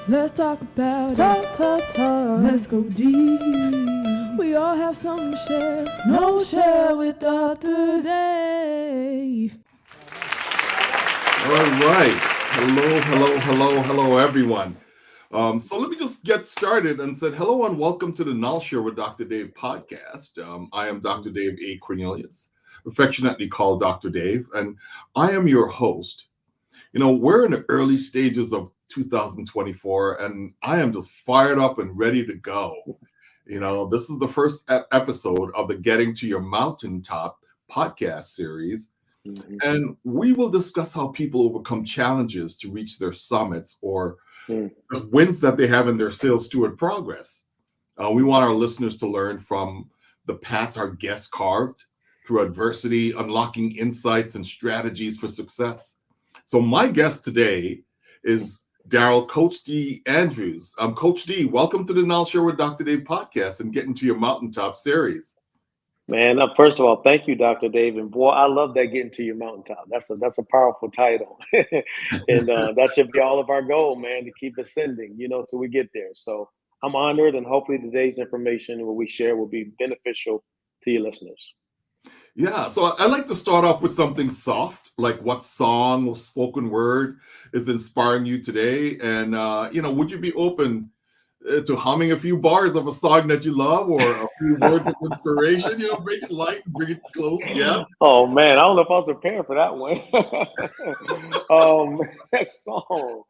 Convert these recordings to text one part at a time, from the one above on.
Let's talk about talk. Let's go deep. We all have something to share. KnolShare with Dr. Dave. All right. Hello, everyone. So let me just get started and said hello and welcome to the KnolShare with Dr. Dave podcast. I am Dr. Dave A. Cornelius, affectionately called Dr. Dave, and I am your host. We're in the early stages of 2024, and I am just fired up and ready to go. This is the first episode of the Getting to Your Mountaintop podcast series. And we will discuss how people overcome challenges to reach their summits or the wins that they have in their sales steward progress. We want our listeners to learn from the paths our guests carved through adversity, unlocking insights and strategies for success. So my guest today is Darrell CoachD Andrews. Coach D, welcome to the KnolShare with Dr. Dave podcast and Getting to Your Mountaintop series. Man, first of all, thank you, Dr. Dave. And boy, I love that getting to your mountaintop. That's a powerful title. And that should be all of our goal, man, to keep ascending, till we get there. So I'm honored, and hopefully today's information, what we share, will be beneficial to your listeners. Yeah, so I like to start off with something soft, like what song or spoken word is inspiring you today? And, would you be open to humming a few bars of a song that you love or a few words of inspiration? Bring it light, bring it close. Yeah. Oh, man, I don't know if I was prepared for that one. That song.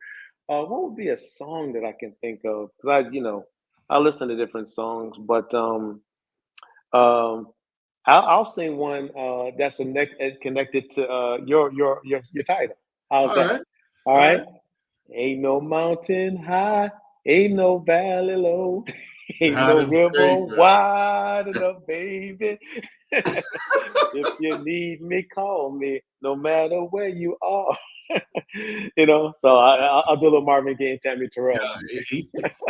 What would be a song that I can think of? Because I listen to different songs, but um, I'll sing one that's connected to your title. How's All that? right. All All right. right. Ain't no mountain high, ain't no valley low, ain't That no is river great, wide enough, baby. If you need me, call me, no matter where you are. So I'll do a little Marvin Gaye and Tammy Terrell. man.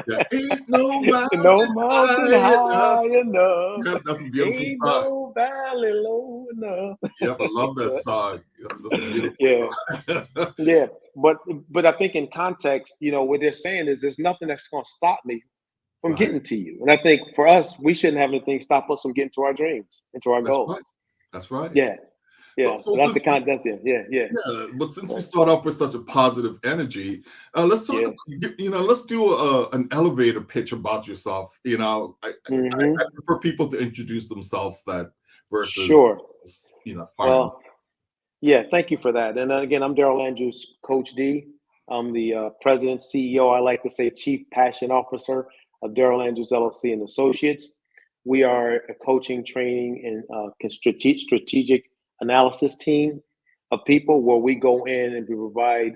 There ain't no No mountain mountain high enough. high enough, That's a beautiful ain't song. no valley low enough. Yep, I love that song. That's a beautiful Yeah, song. yeah, but I think in context, what they're saying is there's nothing that's going to stop me from Right. getting to you. And I think for us, we shouldn't have anything stop us from getting to our dreams and to our That's goals. right. That's right. Yeah, So, yeah. so So that's the since we, kind. That's it. Yeah, yeah, but since we yeah, start off with such a positive energy, let's talk. yeah. Let's do an elevator pitch about yourself. I Hmm. prefer people to introduce themselves that versus, Sure. firing. Well, yeah. Thank you for that. And then again, I'm Darrell Andrews, Coach D. I'm the president, CEO. I like to say Chief Passion Officer of Darrell Andrews LLC and Associates. We are a coaching, training, and strategic analysis team of people where we go in and we provide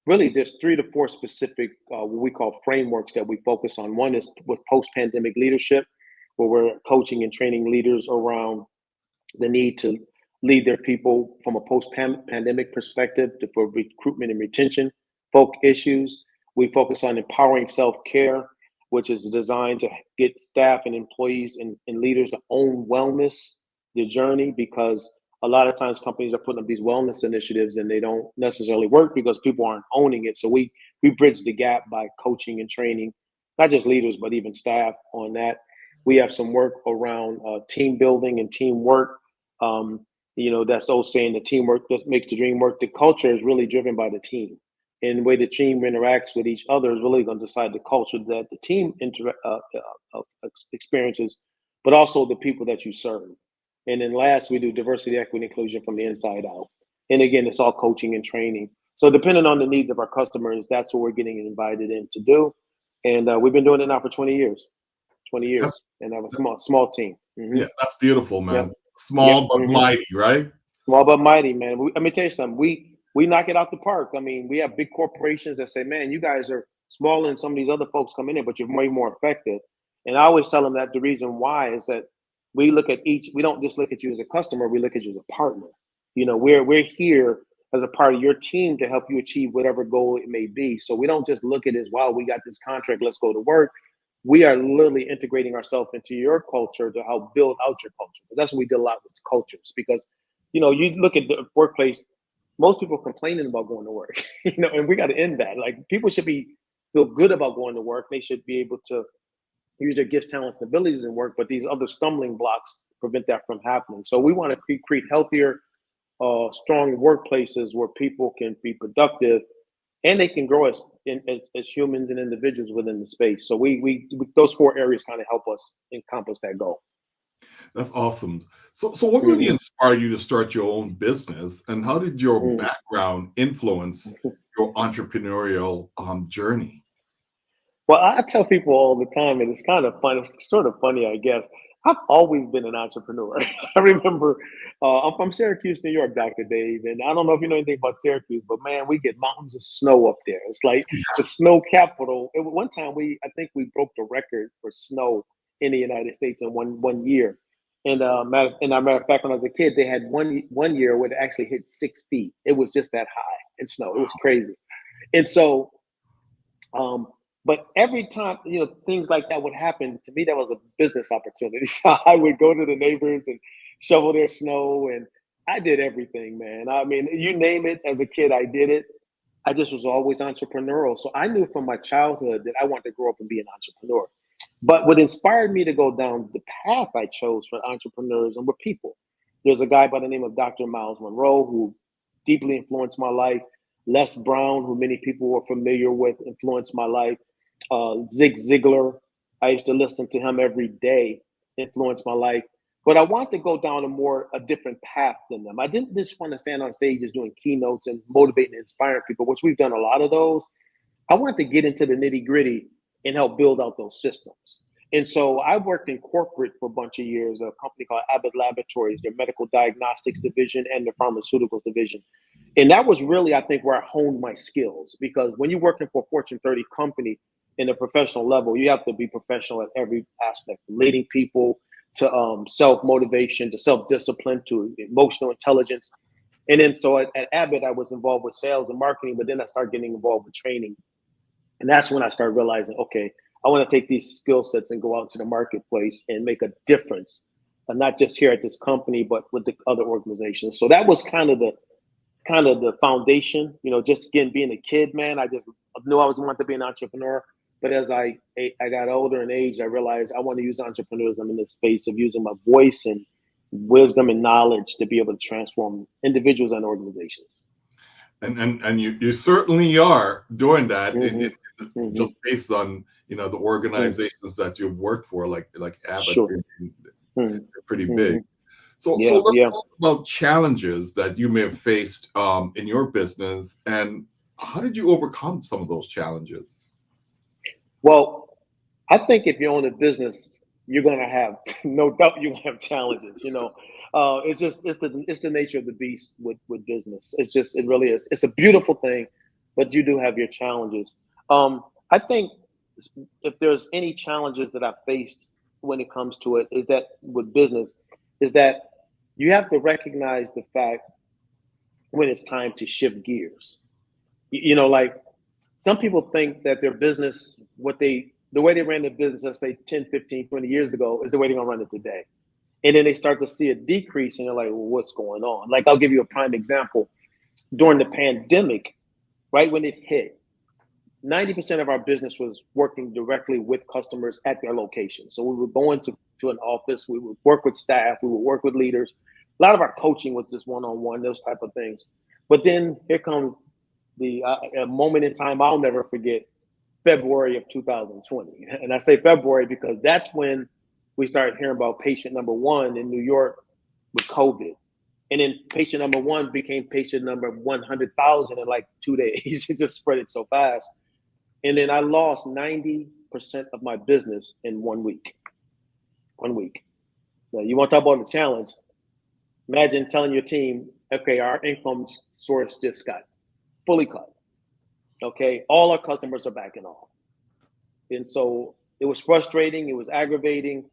really there's 3 to 4 specific what we call frameworks that we focus on. One is with post-pandemic leadership, where we're coaching and training leaders around the need to lead their people from a post-pandemic perspective for recruitment and retention folk issues. We focus on empowering self-care, which is designed to get staff and employees and leaders to own wellness, the journey, because a lot of times companies are putting up these wellness initiatives and they don't necessarily work because people aren't owning it. So we bridge the gap by coaching and training, not just leaders, but even staff on that. We have some work around team building and teamwork. That's old saying, the teamwork that makes the dream work. The culture is really driven by the team. And the way the team interacts with each other is really going to decide the culture that the team experiences, but also the people that you serve. And then last, we do diversity, equity, inclusion from the inside out. And again, it's all coaching and training. So depending on the needs of our customers, that's what we're getting invited in to do. And we've been doing it now for 20 years, 20 That's years, and have a small team. yeah, that's beautiful, Yep. man. Yep. Small but mighty, right? Small but mighty, man. Let me tell you something. We knock it out the park. I mean, we have big corporations that say, "Man, you guys are smaller than some of these other folks coming in, but you're way more effective." And I always tell them that the reason why is that we look at each. We don't just look at you as a customer. We look at you as a partner. We're here as a part of your team to help you achieve whatever goal it may be. So we don't just look at it as, "Wow, we got this contract. Let's go to work." We are literally integrating ourselves into your culture to help build out your culture. Because that's what we did a lot with cultures. Because you look at the workplace, most people complaining about going to work, and we got to end that. Like, people should be feel good about going to work. They should be able to use their gifts, talents, and abilities in work, but these other stumbling blocks prevent that from happening. So we want to create healthier, strong workplaces where people can be productive and they can grow as humans and individuals within the space. So we those 4 areas kind of help us accomplish that goal. That's awesome. So what really inspired you to start your own business, and how did your background influence your entrepreneurial journey? Well, I tell people all the time, and it's kind of fun. It's sort of funny, I guess. I've always been an entrepreneur. I remember I'm from Syracuse, New York, Dr. Dave, and I don't know if you know anything about Syracuse, but man, we get mountains of snow up there. It's like the snow capital. One time I think we broke the record for snow in the United States in one year. And matter of fact, when I was a kid, they had one year where it actually hit 6 feet. It was just that high in snow. It was crazy. And so, but every time, things like that would happen, to me, that was a business opportunity. So I would go to the neighbors and shovel their snow, and I did everything, man. I mean, you name it, as a kid, I did it. I just was always entrepreneurial. So I knew from my childhood that I wanted to grow up and be an entrepreneur. But what inspired me to go down the path I chose for entrepreneurs were people. There's a guy by the name of Dr. Miles Monroe who deeply influenced my life. Les Brown, who many people were familiar with, influenced my life. Zig Ziglar, I used to listen to him every day, influenced my life. But I want to go down a different path than them. I didn't just want to stand on stages doing keynotes and motivating and inspiring people, which we've done a lot of those. I wanted to get into the nitty gritty and help build out those systems. And so I worked in corporate for a bunch of years, a company called Abbott Laboratories, their medical diagnostics division and their pharmaceuticals division. And that was really, I think, where I honed my skills, because when you're working for a Fortune 30 company in a professional level, you have to be professional at every aspect, from leading people to self-motivation, to self-discipline, to emotional intelligence. And then so at Abbott, I was involved with sales and marketing, but then I started getting involved with training. And that's when I started realizing, okay, I want to take these skill sets and go out to the marketplace and make a difference, and not just here at this company, but with the other organizations. So that was kind of the foundation, just again, being a kid, man, I just knew I wanted to be an entrepreneur. But as I got older in age, I realized I want to use entrepreneurism in the space of using my voice and wisdom and knowledge to be able to transform individuals and organizations. And you certainly are doing that, just based on the organizations that you've worked for, like Abbott. Sure. They're pretty big. So let's talk about challenges that you may have faced in your business, and how did you overcome some of those challenges? Well, I think if you own a business, you're gonna have no doubt you're gonna have challenges. It's the nature of the beast with business. It really is. It's a beautiful thing, but you do have your challenges. I think if there's any challenges that I've faced when it comes to it, is that with business, is that you have to recognize the fact when it's time to shift gears. Like some people think that their business, the way they ran their business, let's say 10, 15, 20 years ago, is the way they're gonna run it today. And then they start to see a decrease and they're like, well, what's going on? Like, I'll give you a prime example. During the pandemic, right when it hit, 90% of our business was working directly with customers at their location. So we would go into an office, we would work with staff, we would work with leaders. A lot of our coaching was just one-on-one, those type of things. But then here comes a moment in time I'll never forget, February of 2020. And I say February because that's when we started hearing about patient number 1 in New York with COVID. And then patient number 1 became patient number 100,000 in like 2 days. It just spread it so fast. And then I lost 90% of my business in 1 week. 1 week. Now, you want to talk about the challenge? Imagine telling your team, okay, our income source just got fully cut. Okay, all our customers are backing off. And so it was frustrating, it was aggravating.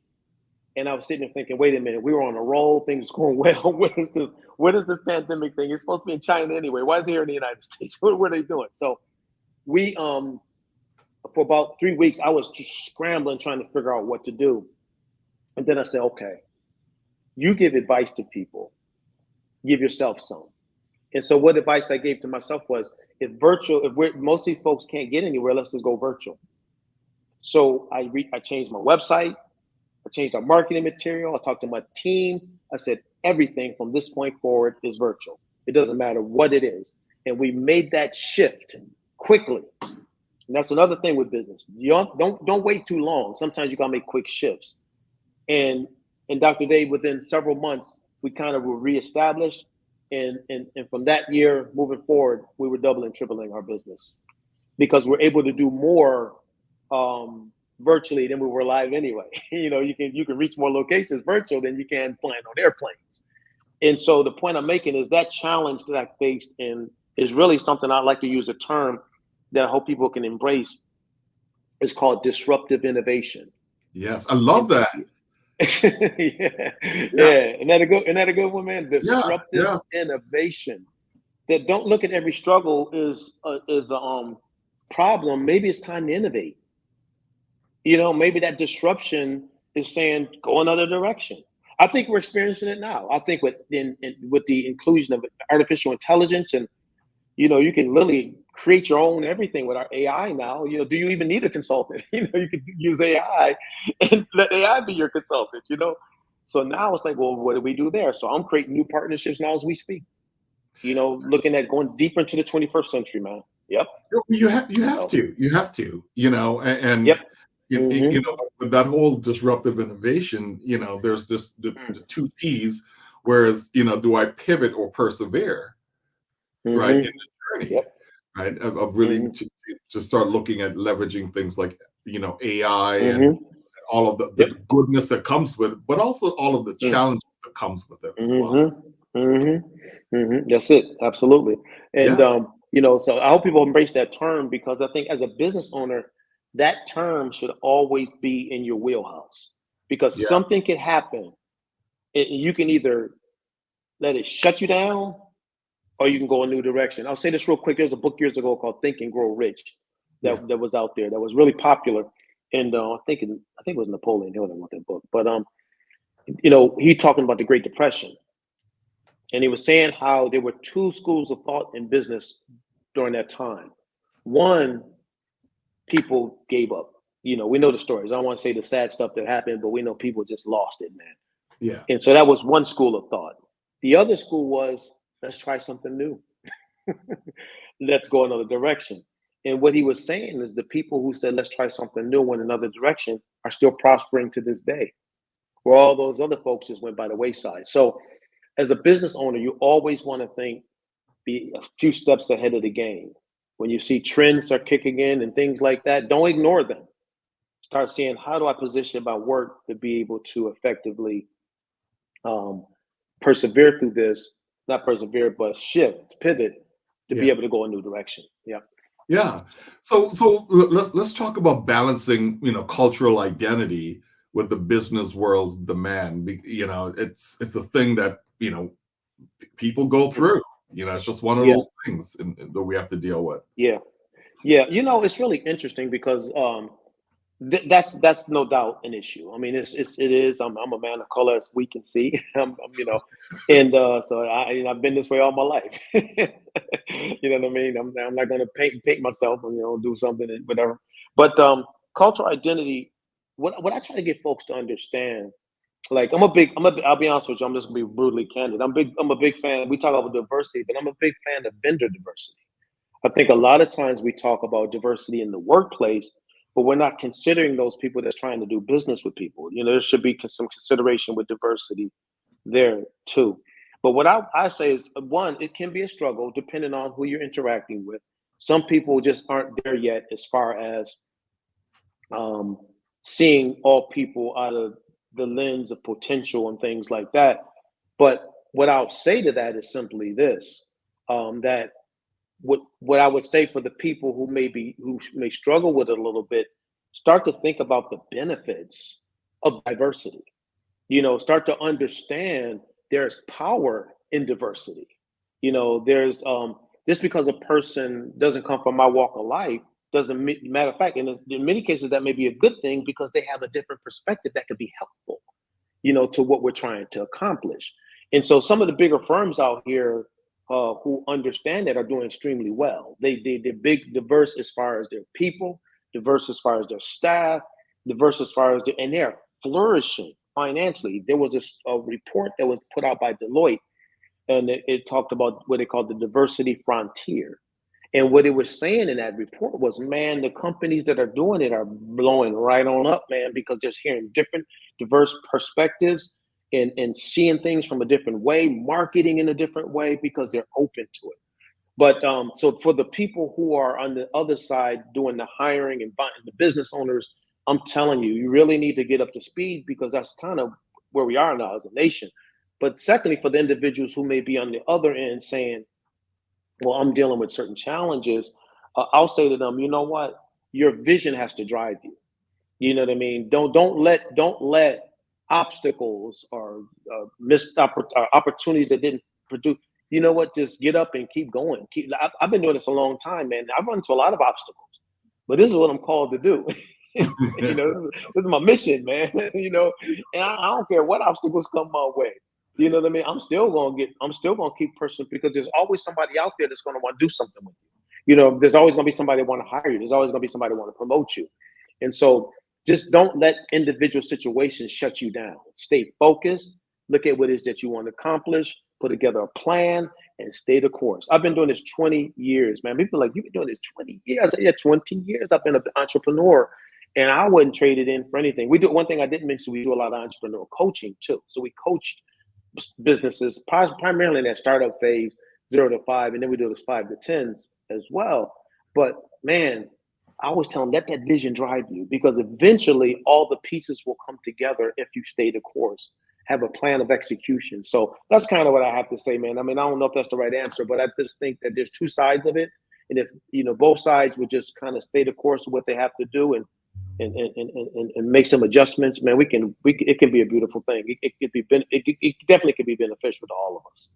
And I was sitting there thinking, wait a minute, we were on a roll, things going well. What is this pandemic thing? It's supposed to be in China anyway. Why is it here in the United States? What are they doing? So we, for about 3 weeks, I was just scrambling, trying to figure out what to do. And then I said, okay, you give advice to people, give yourself some. And so what advice I gave to myself was, if most of these folks can't get anywhere, let's just go virtual. So I changed my website. I changed our marketing material. I talked to my team. I said, everything from this point forward is virtual. It doesn't matter what it is. And we made that shift quickly. And that's another thing with business. You don't wait too long. Sometimes you gotta make quick shifts. And Dr. Dave, within several months, we kind of were reestablished. And from that year moving forward, we were doubling, tripling our business because we're able to do more virtually than we were live anyway. You know, you can reach more locations virtual than you can flying on airplanes. And so the point I'm making is that challenge that I faced and is really something I like to use a term that I hope people can embrace. It's called disruptive innovation. Yes, I love that. Yeah. Isn't that a good one, man? Disruptive innovation. That don't look at every struggle is a problem. Maybe it's time to innovate. You know, maybe that disruption is saying go another direction. I think we're experiencing it now. I think with the inclusion of artificial intelligence, and you know, you can literally create your own everything with our AI now. You know, do you even need a consultant? You know, you can use AI and let AI be your consultant. You know, so now it's like, well, what do we do there? So I'm creating new partnerships now as we speak. You know, looking at going deeper into the 21st century, man. Yep. You have to. You know, and yep. You know, with that whole disruptive innovation, you know, there's this the two P's. Whereas, you know, do I pivot or persevere, right, in the journey, right, of really to start looking at leveraging things like, you know, AI and all of the goodness that comes with it, but also all of the challenges that comes with it as well. That's it, absolutely. And you know, so I hope people embrace that term because I think as a business owner, that term should always be in your wheelhouse because something can happen and you can either let it shut you down or you can go a new direction. I'll say this real quick. There's a book years ago called Think and Grow Rich that was out there that was really popular. And I think it was Napoleon Hill that wrote that book. But you know, he talking about the Great Depression. And he was saying how there were two schools of thought in business during that time. One, people gave up. You know, we know the stories. I don't want to say the sad stuff that happened, but we know people just lost it, man. Yeah. And so that was one school of thought. The other school was, let's try something new. Let's go another direction. And what he was saying is the people who said, let's try something new in another direction are still prospering to this day, where all those other folks just went by the wayside. So as a business owner, you always want to be a few steps ahead of the game. When you see trends are kicking in and things like that, don't ignore them. Start seeing, how do I position my work to be able to effectively persevere through this, not persevere, but shift, pivot to be able to go a new direction. Yeah. Yeah. So let's talk about balancing, you know, cultural identity with the business world's demand. You know, it's a thing that, you know, people go through. You know, it's just one of those things that we have to deal with. Yeah. You know, it's really interesting because that's no doubt an issue. I mean, it is. I'm a man of color, as we can see. I'm you know, and so I've been this way all my life. You know what I mean? I'm not going to paint myself and, you know, do something and whatever. But cultural identity. What I try to get folks to understand. Like I'll be honest with you, I'm just gonna be brutally candid. I'm a big fan. We talk about diversity, but I'm a big fan of vendor diversity. I think a lot of times we talk about diversity in the workplace, but we're not considering those people that's trying to do business with people. You know, there should be some consideration with diversity there too. But what I say is, one, it can be a struggle depending on who you're interacting with. Some people just aren't there yet as far as seeing all people out of the lens of potential and things like that. But what I'll say to that is simply this, that what I would say for the people who may struggle with it a little bit, start to think about the benefits of diversity. You know, start to understand there's power in diversity. You know, there's just because a person doesn't come from my walk of life doesn't matter of fact, and in many cases that may be a good thing because they have a different perspective that could be helpful, you know, to what we're trying to accomplish. And so some of the bigger firms out here who understand that are doing extremely well. They're big, diverse as far as their people, diverse as far as their staff, diverse as far as and they're flourishing financially. There was a report that was put out by Deloitte, and it talked about what they called the diversity frontier. And what it was saying in that report was, man, the companies that are doing it are blowing right on up, man, because they're hearing different, diverse perspectives and seeing things from a different way, marketing in a different way because they're open to it. But so for the people who are on the other side doing the hiring and buying, the business owners, I'm telling you, you really need to get up to speed because that's kind of where we are now as a nation. But secondly, for the individuals who may be on the other end saying, well, I'm dealing with certain challenges, I'll say to them, you know what? Your vision has to drive you. You know what I mean? Don't let obstacles or missed opportunities that didn't produce. You know what? Just get up and keep going. I've been doing this a long time, man. I've run into a lot of obstacles, but this is what I'm called to do. You know, this is my mission, man. You know, and I don't care what obstacles come my way. You know what I mean? I'm still gonna keep pushing because there's always somebody out there that's gonna want to do something with you. You know, there's always gonna be somebody that want to hire you. There's always gonna be somebody that want to promote you. And so just don't let individual situations shut you down. Stay focused, look at what it is that you want to accomplish, put together a plan, and stay the course. I've been doing this 20 years, man. People are like, you've been doing this 20 years. I said, yeah, 20 years. I've been an entrepreneur. And I wouldn't trade it in for anything. We do one thing I didn't mention, we do a lot of entrepreneur coaching too. So we coach businesses primarily in that startup phase, 0 to 5, and then we do those 5 to 10s as well. But man, I always tell them, let that vision drive you because eventually all the pieces will come together if you stay the course, have a plan of execution. So that's kind of what I have to say, man. I mean, I don't know if that's the right answer, but I just think that there's two sides of it. And if, you know, both sides would just kind of stay the course of what they have to do and make some adjustments, man, it can be a beautiful thing. It definitely could be beneficial to all of us.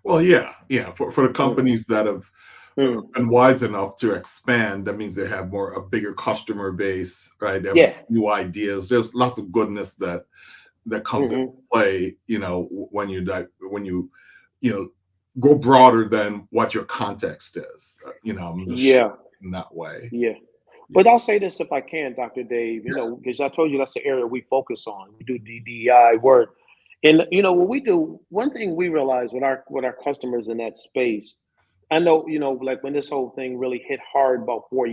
Well, yeah. For the companies that have been wise enough to expand, that means they have a bigger customer base, right? They have new ideas. There's lots of goodness that comes into play, you know, when you go broader than what your context is, you know, in that way. Yeah. But I'll say this if I can, Dr. Dave, you know, because I told you that's the area we focus on. We do DDI work. And, you know, what we do, one thing we realize with our customers in that space, I know, you know, like when this whole thing really hit hard about 3 or 4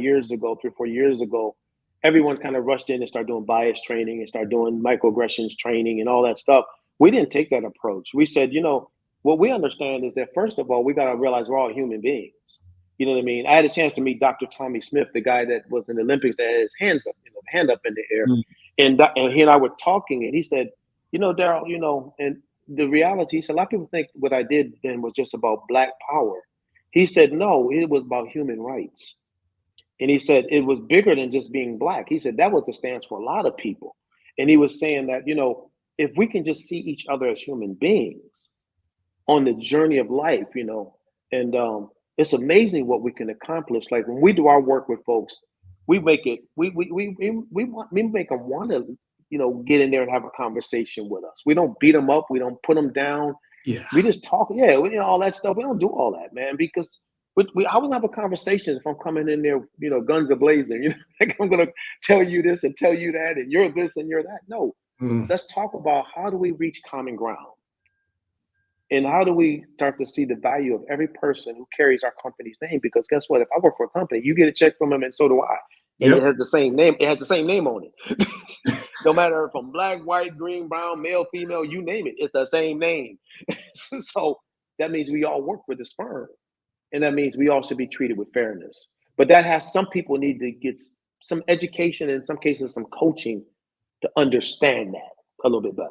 years ago, everyone kind of rushed in and started doing bias training and started doing microaggressions training and all that stuff. We didn't take that approach. We said, you know, what we understand is that, first of all, we got to realize we're all human beings. You know what I mean? I had a chance to meet Dr. Tommy Smith, the guy that was in the Olympics that had his hand up in the air. And he and I were talking, and he said, you know, Darrell, you know, and the reality, he said, a lot of people think what I did then was just about Black power. He said, no, it was about human rights. And he said, it was bigger than just being Black. He said, that was the stance for a lot of people. And he was saying that, you know, if we can just see each other as human beings on the journey of life, you know, and it's amazing what we can accomplish. Like when we do our work with folks, we make them want to, you know, get in there and have a conversation with us. We don't beat them up. We don't put them down. Yeah. We just talk. Yeah, we, you know, all that stuff. We don't do all that, man, because I will have a conversation if I'm coming in there, you know, guns are blazing. You know, like I'm going to tell you this and tell you that, and you're this and you're that. No, let's talk about how do we reach common ground. And how do we start to see the value of every person who carries our company's name? Because guess what? If I work for a company, you get a check from them, and so do I. And it has the same name. It has the same name on it. No matter if I'm black, white, green, brown, male, female, you name it. It's the same name. So that means we all work for this firm. And that means we all should be treated with fairness. But that has some people need to get some education, in some cases, some coaching to understand that a little bit better.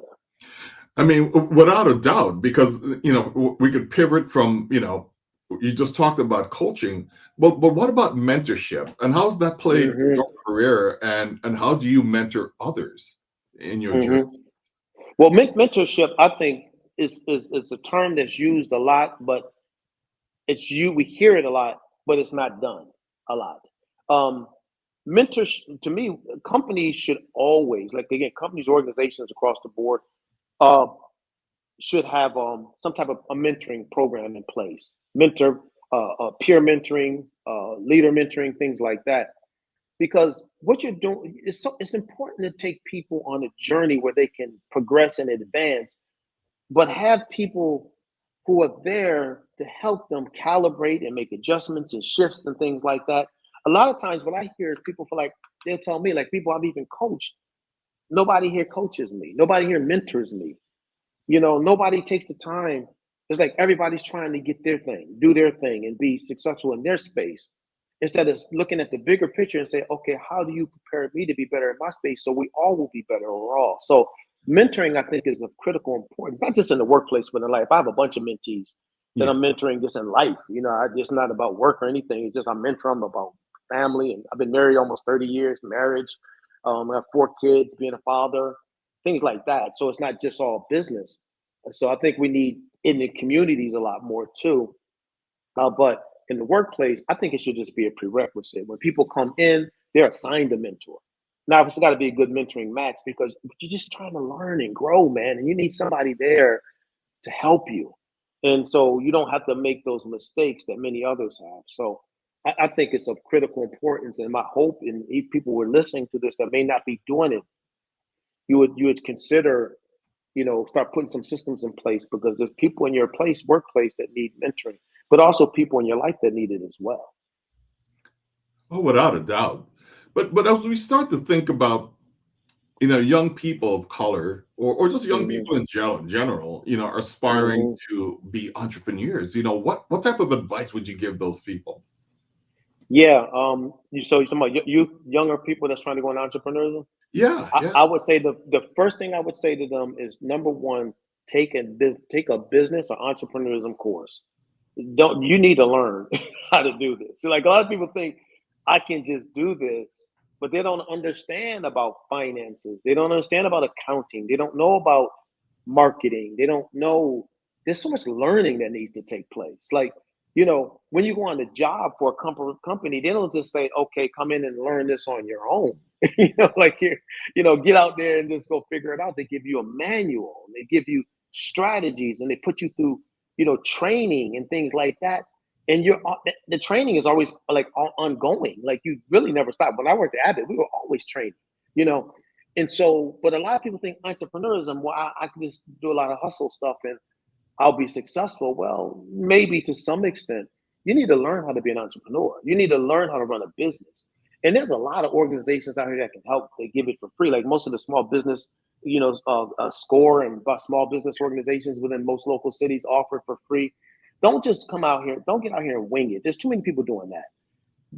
I mean, without a doubt, because, you know, we could pivot from, you know, you just talked about coaching, but what about mentorship, and how's that played in your career, and how do you mentor others in your journey? Well, mentorship, I think, is a term that's used a lot, but we hear it a lot, but it's not done a lot. Mentors, to me, companies should always, like, again, companies, organizations across the board, should have some type of a mentoring program in place. mentor, peer mentoring, leader mentoring, things like that. Because what you're doing is it's important to take people on a journey where they can progress and advance, but have people who are there to help them calibrate and make adjustments and shifts and things like that. A lot of times, what I hear is people feel like they'll tell me, like people I've even coached, nobody here coaches me, nobody here mentors me. Nobody takes the time. It's like everybody's trying to get their thing, do their thing, and be successful in their space instead of looking at the bigger picture and say, okay, how do you prepare me to be better in my space so we all will be better overall? So mentoring, I think, is of critical importance, not just in the workplace, but in life. I have a bunch of mentees that Yeah. I'm mentoring just in life. It's not about work or anything. It's just I mentor them about family. And I've been married almost 30 years, marriage. I have 4 kids, being a father, things like that. So it's not just all business. So I think we need in the communities a lot more too. But in the workplace, I think it should just be a prerequisite. When people come in, they're assigned a mentor. Now, it's got to be a good mentoring match because you're just trying to learn and grow, man. And you need somebody there to help you. And so you don't have to make those mistakes that many others have. So I think it's of critical importance. And my hope, and if people were listening to this that may not be doing it, you would consider, start putting some systems in place because there's people in your workplace that need mentoring, but also people in your life that need it as well. Oh, without a doubt. But as we start to think about, young people of color or just young Hmm. people in general, aspiring Hmm. to be entrepreneurs, what type of advice would you give those people? Yeah. So you're talking about youth, younger people that's trying to go into entrepreneurship. Yeah, I, yeah. I would say the first thing I would say to them is number one, take a business or entrepreneurship course. Don't You need to learn how to do this. So like a lot of people think I can just do this, but they don't understand about finances. They don't understand about accounting. They don't know about marketing. They don't know. There's so much learning that needs to take place. Like, when you go on the job for a company, they don't just say, okay, come in and learn this on your own. Like get out there and just go figure it out. They give you a manual, and they give you strategies, and they put you through training and things like that. And the training is always like ongoing. Like you really never stop. When I worked at Abbott, we were always training, you know. And so, but a lot of people think entrepreneurism, well, I can just do a lot of hustle stuff and I'll be successful. Well, maybe to some extent, you need to learn how to be an entrepreneur. You need to learn how to run a business. And there's a lot of organizations out here that can help. They give it for free. Like most of the small business, SCORE and small business organizations within most local cities offer it for free. Don't just come out here. Don't get out here and wing it. There's too many people doing that.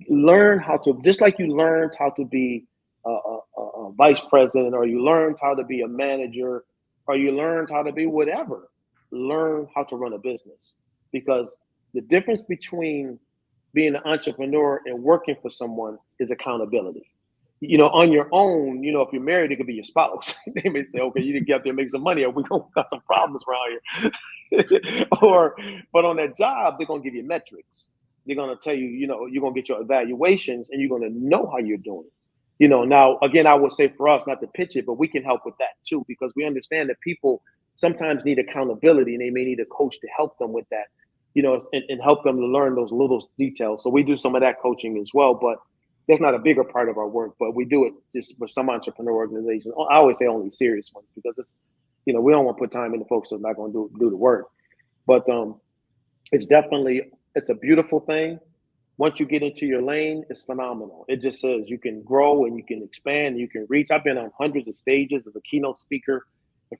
Learn how to, just like you learned how to be a vice president, or you learned how to be a manager, or you learned how to be whatever. Learn how to run a business, because the difference between being an entrepreneur and working for someone is accountability. On your own, if you're married, it could be your spouse. They may say, okay, you need to get out there and make some money, or we're going to got some problems around here. But on that job, they're going to give you metrics. They're going to tell you, you're going to get your evaluations and you're going to know how you're doing. Now, again, I would say for us not to pitch it, but we can help with that too, because we understand that people sometimes need accountability and they may need a coach to help them with that, and help them to learn those little details. So we do some of that coaching as well, but that's not a bigger part of our work, but we do it just for some entrepreneur organizations. I always say only serious ones, because it's, we don't want to put time into folks that's not going to do the work. But it's a beautiful thing. Once you get into your lane, it's phenomenal. It just says you can grow and you can expand, and you can reach. I've been on hundreds of stages as a keynote speaker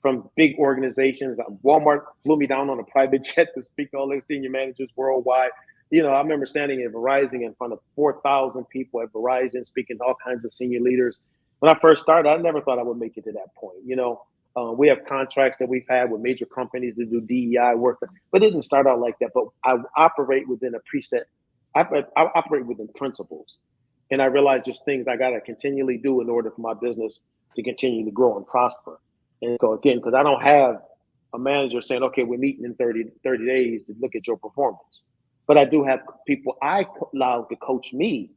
from big organizations. Walmart flew me down on a private jet to speak to all their senior managers worldwide. I remember standing at Verizon in front of 4,000 people at Verizon, speaking to all kinds of senior leaders. When I first started, I never thought I would make it to that point. We have contracts that we've had with major companies to do DEI work, but it didn't start out like that. But I operate within a preset. I operate within principles, and I realize just things I got to continually do in order for my business to continue to grow and prosper. And go again, because I don't have a manager saying, okay, we're meeting in 30 days to look at your performance. But I do have people I allow to coach me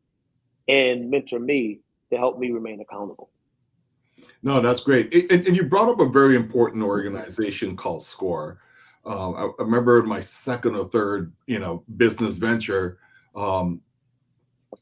and mentor me to help me remain accountable. No, that's great. And you brought up a very important organization called SCORE. I remember in my second or third, business venture,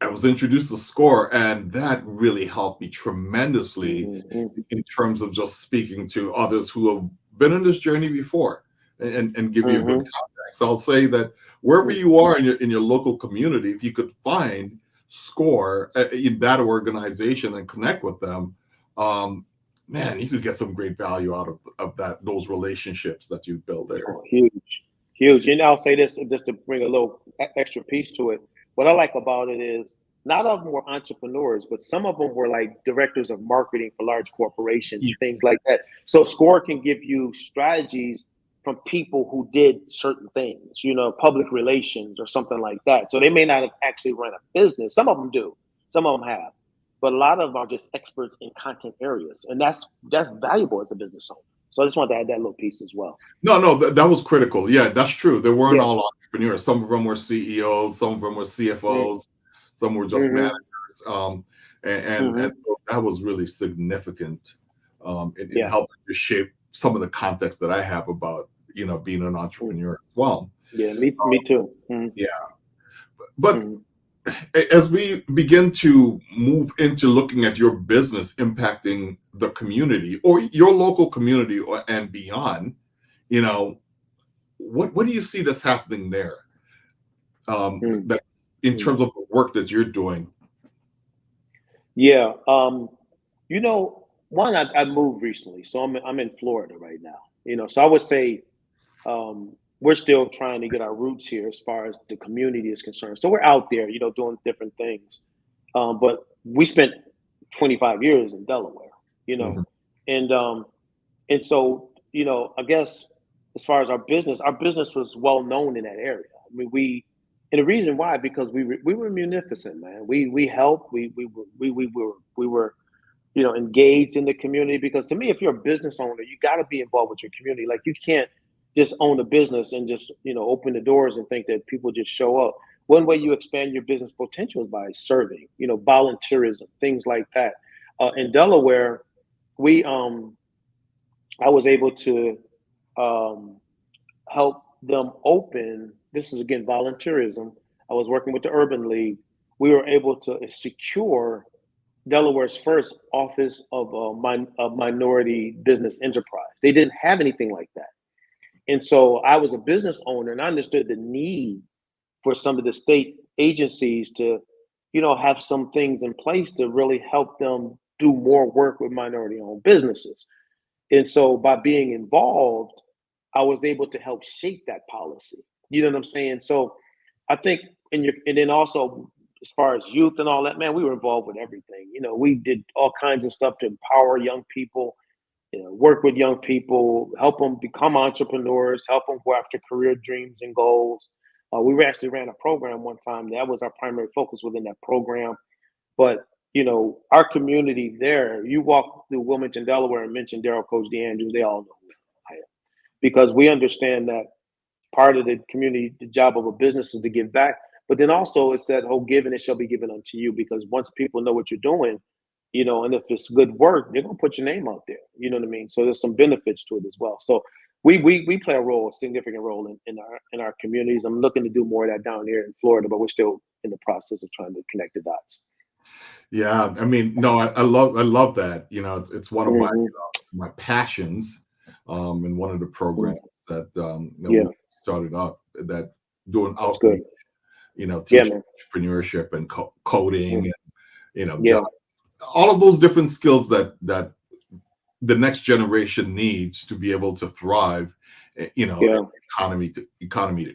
I was introduced to SCORE, and that really helped me tremendously in terms of just speaking to others who have been on this journey before, and give you a good context. I'll say that wherever you are in your local community, if you could find SCORE in that organization and connect with them, man, you could get some great value out of those relationships that you build there. Oh, huge. And I'll say this just to bring a little extra piece to it. What I like about it is not all of them were entrepreneurs, but some of them were like directors of marketing for large corporations, Yeah. things like that. So SCORE can give you strategies from people who did certain things, public relations or something like that. So they may not have actually run a business. Some of them do. Some of them have. But a lot of them are just experts in content areas. And that's valuable as a business owner. So I just wanted to add that little piece as well. No, that was critical. Yeah, that's true. They weren't Yeah. all entrepreneurs. Some of them were CEOs, some of them were CFOs, some were just managers. And so that was really significant in helping to shape some of the context that I have about, being an entrepreneur as well. Yeah, me too. Yeah. But as we begin to move into looking at your business impacting the community or your local community and beyond, what do you see that's happening there? That in terms of the work that you're doing? Yeah. One, I moved recently, so I'm in Florida right now. So I would say we're still trying to get our roots here as far as the community is concerned. So we're out there, doing different things. But we spent 25 years in Delaware, and so, I guess as far as our business was well known in that area. I mean, and the reason why, because we were munificent, man. We helped. We were engaged in the community, because to me, if you're a business owner, you got to be involved with your community. Like, you can't just own a business and just open the doors and think that people just show up. One way you expand your business potential is by serving, volunteerism, things like that. In Delaware, I was able to help them open. This is, again, volunteerism. I was working with the Urban League. We were able to secure Delaware's first office of a minority business enterprise. They didn't have anything like that. And so I was a business owner, and I understood the need for some of the state agencies to, have some things in place to really help them do more work with minority-owned businesses. And so by being involved, I was able to help shape that policy. You know what I'm saying? So I think, and then also as far as youth and all that, man, we were involved with everything. We did all kinds of stuff to empower young people, work with young people, help them become entrepreneurs, help them go after career dreams and goals. We actually ran a program one time. That was our primary focus within that program. But, our community there, you walk through Wilmington, Delaware, and mention Darrell CoachD Andrews, they all know who I am. Because we understand that part of the community, the job of a business is to give back. But then also it said, "Oh, give and it shall be given unto you." Because once people know what you're doing, and if it's good work, they're gonna put your name out there. You know what I mean? So there's some benefits to it as well. So we play a significant role in our communities. I'm looking to do more of that down here in Florida, but we're still in the process of trying to connect the dots. Yeah, I mean, no, I love that. It's one of my passions, in one of the programs that we started up, that doing outreach, teaching entrepreneurship and coding, and all of those different skills that the next generation needs to be able to thrive, economy to come,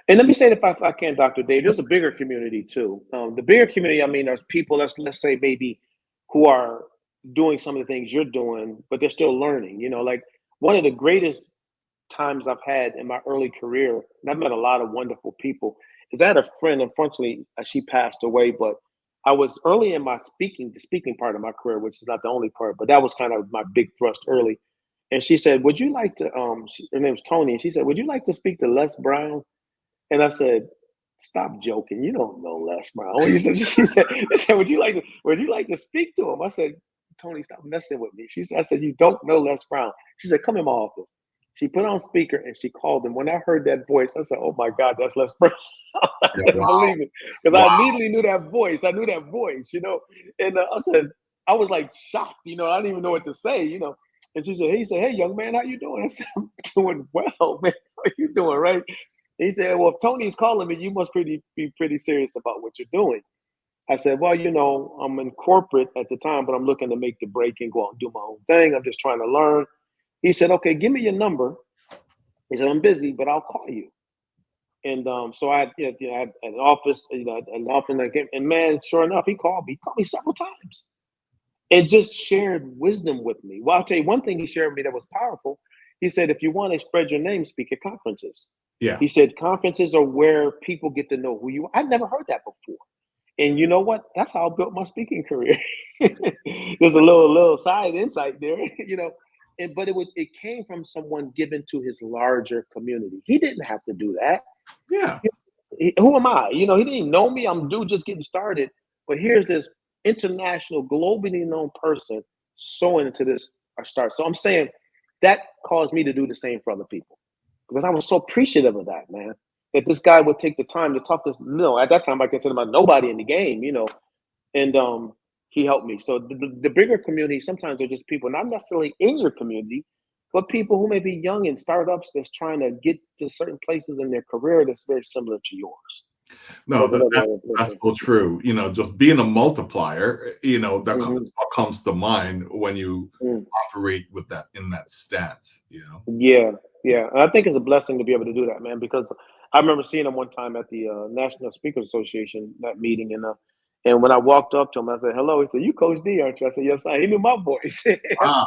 And let me say, if I can, Dr. Dave, there's a bigger community too. The bigger community, I mean, there's people, let's say maybe, who are doing some of the things you're doing, but they're still learning. Like, one of the greatest times I've had in my early career, and I've met a lot of wonderful people, is I had a friend. Unfortunately, she passed away, but I was early in the speaking part of my career, which is not the only part, but that was kind of my big thrust early. And she said, "Would you like to?" Her name was Tony, and she said, "Would you like to speak to Les Brown?" And I said, "Stop joking. You don't know Les Brown." She said, "Would you like to speak to him?" I said, "Tony, stop messing with me." I said, "You don't know Les Brown." She said, "Come in my office." She put on speaker and she called him. When I heard that voice, I said, "Oh my God, that's Les Brown." I couldn't believe it because I immediately knew that voice. I knew that voice, And I said, I was like shocked, I didn't even know what to say, And he said, "Hey, young man, how you doing?" I said, "I'm doing well, man. How you doing, right?" And he said, "Well, if Tony's calling me, you must be pretty serious about what you're doing." I said, "Well, I'm in corporate at the time, but I'm looking to make the break and go out and do my own thing. I'm just trying to learn." He said, "Okay, give me your number." He said, "I'm busy, but I'll call you." And so I had an office, and man, sure enough, he called me. He called me several times and just shared wisdom with me. Well, I'll tell you one thing he shared with me that was powerful. He said, "If you want to spread your name, speak at conferences." Yeah. He said, "Conferences are where people get to know who you are." I'd never heard that before. And you know what? That's how I built my speaking career. There's a little side insight there, but it came from someone given to his larger community. He didn't have to do that. Yeah. Who am I? He didn't even know me. I'm dude just getting started. But here's this international, globally known person sowing into this start. So I'm saying that caused me to do the same for other people because I was so appreciative of that, man. That this guy would take the time to talk to us. At that time I considered myself nobody in the game, and he helped me. So the bigger community sometimes they're just people not necessarily in your community, but people who may be young in startups that's trying to get to certain places in their career that's very similar to yours. No, that's so true. Just being a multiplier, that what comes to mind when you operate with that in that stance, Yeah. And I think it's a blessing to be able to do that, man, because I remember seeing him one time at the National Speakers Association, that meeting, and when I walked up to him, I said, "Hello." He said, "You Coach D, aren't you?" I said, "Yes, I." He knew my voice. Wow.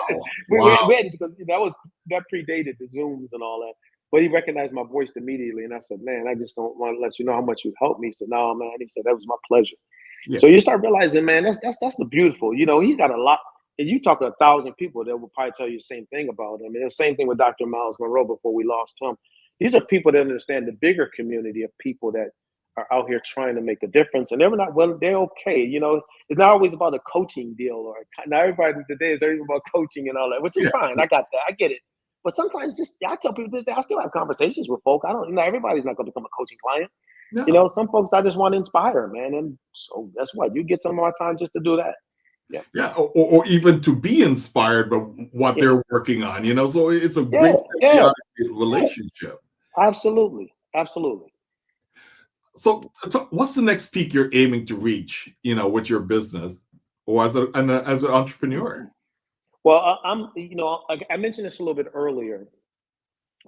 we hadn't, because that predated the Zooms and all that. But he recognized my voice immediately, and I said, "Man, I just don't want to let you know how much you helped me." He said, "No, man." He said, "That was my pleasure." Yeah. So you start realizing, man, that's the beautiful. He's got a lot. And you talk to 1,000 people that will probably tell you the same thing about him. And the same thing with Dr. Miles Monroe before we lost him. These are people that understand the bigger community of people that are out here trying to make a difference. And they're not, well, they're okay. It's not always about a coaching deal, or not everybody today is everything about coaching and all that, which is fine. I got that. I get it. But sometimes I tell people this, I still have conversations with folk. Everybody's not going to become a coaching client. No. Some folks I just want to inspire, man. And so that's what you get some of my time just to do that. Yeah, or even to be inspired by what they're working on, so it's a great symbiotic relationship. Absolutely. So what's the next peak you're aiming to reach, with your business or as an entrepreneur? Well, I mentioned this a little bit earlier,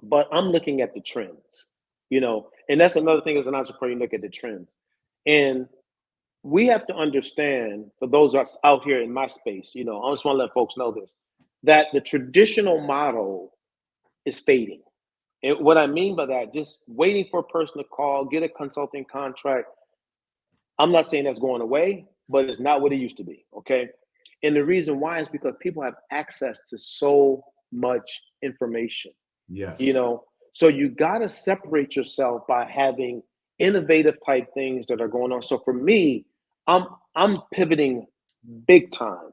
but I'm looking at the trends, and that's another thing as an entrepreneur, you look at the trends. And we have to understand, for those of us out here in my space, I just want to let folks know this, that the traditional model is fading. And what I mean by that, just waiting for a person to call, get a consulting contract. I'm not saying that's going away, but it's not what it used to be. Okay. And the reason why is because people have access to so much information. Yes. So you got to separate yourself by having innovative type things that are going on. So for me, I'm pivoting big time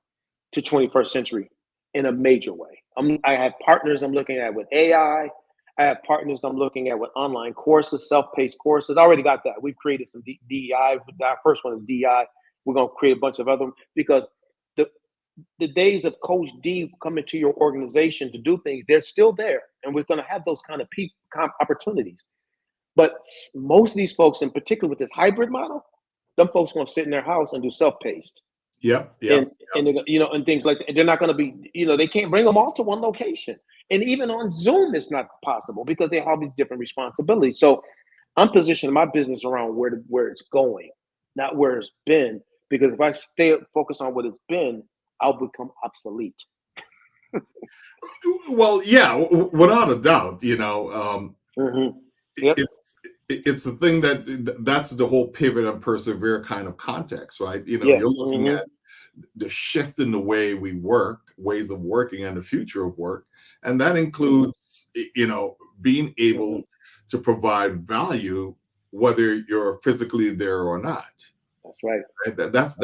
to 21st century in a major way. I have partners I'm looking at with AI. I have partners I'm looking at with online courses, self-paced courses. I already got that. We've created some DEI. Our first one is DEI. We're going to create a bunch of other, because the days of Coach D coming to your organization to do things, they're still there. And we're going to have those kind of opportunities. But most of these folks, in particular with this hybrid model, them folks going to sit in their house and do self-paced. And things like that. They're not going to be, they can't bring them all to one location. And even on Zoom, it's not possible because they have these different responsibilities. So I'm positioning my business around where it's going, not where it's been. Because if I stay focused on what it's been, I'll become obsolete. Well, yeah, without a doubt, it's the thing that's the whole pivot and persevere kind of context, right? You're looking at the shift in the way we work, ways of working, and the future of work. And that includes, being able to provide value, whether you're physically there or not. That's right. That's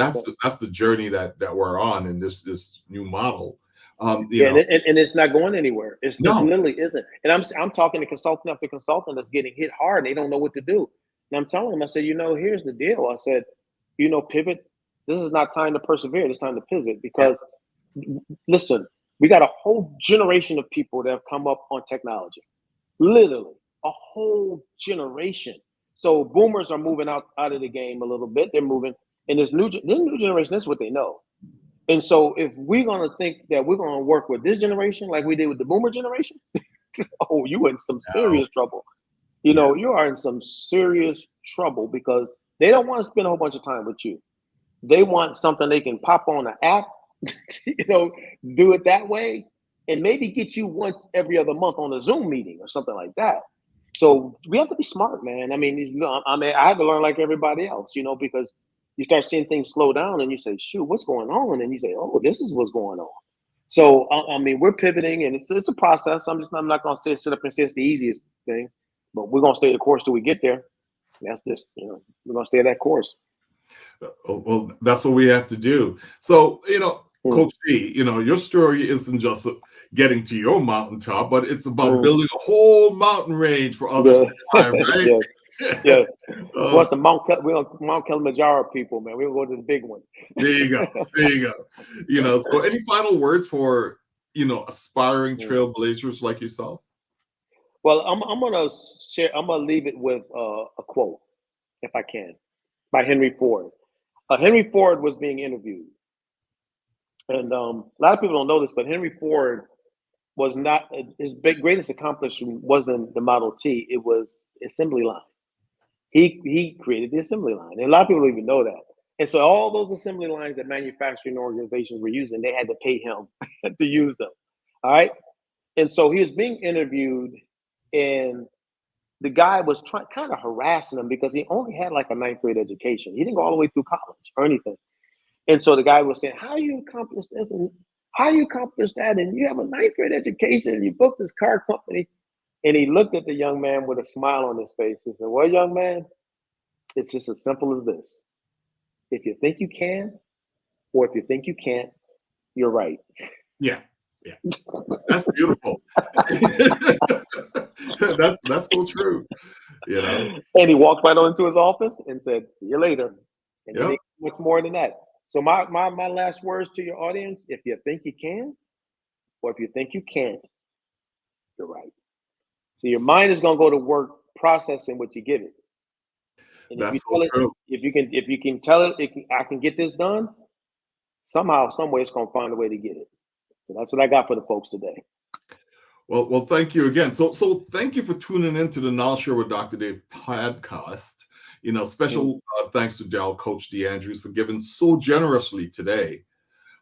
the journey that we're on in this new model. You know, and it's not going anywhere. It's no, literally isn't. And I'm talking to consultant after consultant that's getting hit hard. And they don't know what to do. And I'm telling them, I said, here's the deal. I said, pivot. This is not time to persevere. It's time to pivot because, listen, we got a whole generation of people that have come up on technology. Literally, a whole generation. So boomers are moving out of the game a little bit. They're moving, and this new generation. That's what they know. And so, if we're gonna think that we're gonna work with this generation like we did with the boomer generation, oh, you in some serious trouble. You are in some serious trouble because they don't want to spend a whole bunch of time with you. They want something they can pop on an app, do it that way, and maybe get you once every other month on a Zoom meeting or something like that. So we have to be smart, man. I mean, I had to learn like everybody else, because you start seeing things slow down and you say, shoot, what's going on? And you say, oh, this is what's going on. So, I mean, we're pivoting and it's a process. I'm not going to sit up and say it's the easiest thing, but we're going to stay the course till we get there. That's just, we're going to stay that course. Well, that's what we have to do. So, Coach D, your story isn't just getting to your mountaintop, but it's about building a whole mountain range for others to climb, right? Yes. What's the Mount Kilimanjaro people, man? We'll go to the big one. There you go. So any final words for, aspiring trailblazers like yourself? Well, I'm gonna share. I'm gonna leave it with a quote, if I can, by Henry Ford. Henry Ford was being interviewed, and a lot of people don't know this, but Henry Ford was not his greatest accomplishment wasn't the Model T. It was assembly line. He created the assembly line, and a lot of people don't even know that. And so all those assembly lines that manufacturing organizations were using, they had to pay him to use them. All right. And so he was being interviewed, and the guy was kind of harassing him because he only had like a 9th grade education. He didn't go all the way through college or anything. And so the guy was saying, how do you accomplish this? And how do you accomplish that? And you have a 9th grade education and you booked this car company. And he looked at the young man with a smile on his face. He said, well, young man, it's just as simple as this. If you think you can, or if you think you can't, you're right. Yeah. That's beautiful. That's so true. And he walked right on into his office and said, see you later. And he didn't do much more than that. So my last words to your audience, if you think you can, or if you think you can't, you're right. So your mind is going to go to work processing what you give it. And that's so true. If you can tell it, I can get this done, somehow, some way it's going to find a way to get it. So that's what I got for the folks today. Well, thank you again. So thank you for tuning into the KnolShare with Dr. Dave podcast. Special thanks to Darrell CoachD Andrews for giving so generously today.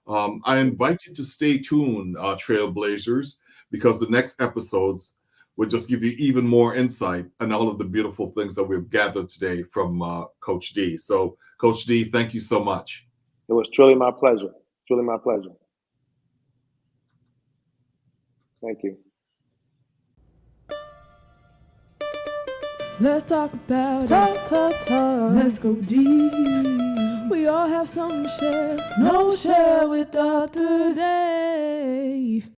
I invite you to stay tuned, Trailblazers, because the next episodes will just give you even more insight on all of the beautiful things that we've gathered today from Coach D. So, Coach D, thank you so much. It was truly my pleasure. Truly my pleasure. Thank you. Let's talk about talk. Let's go deep. We all have something to share. KnolShare with Dr. Dave.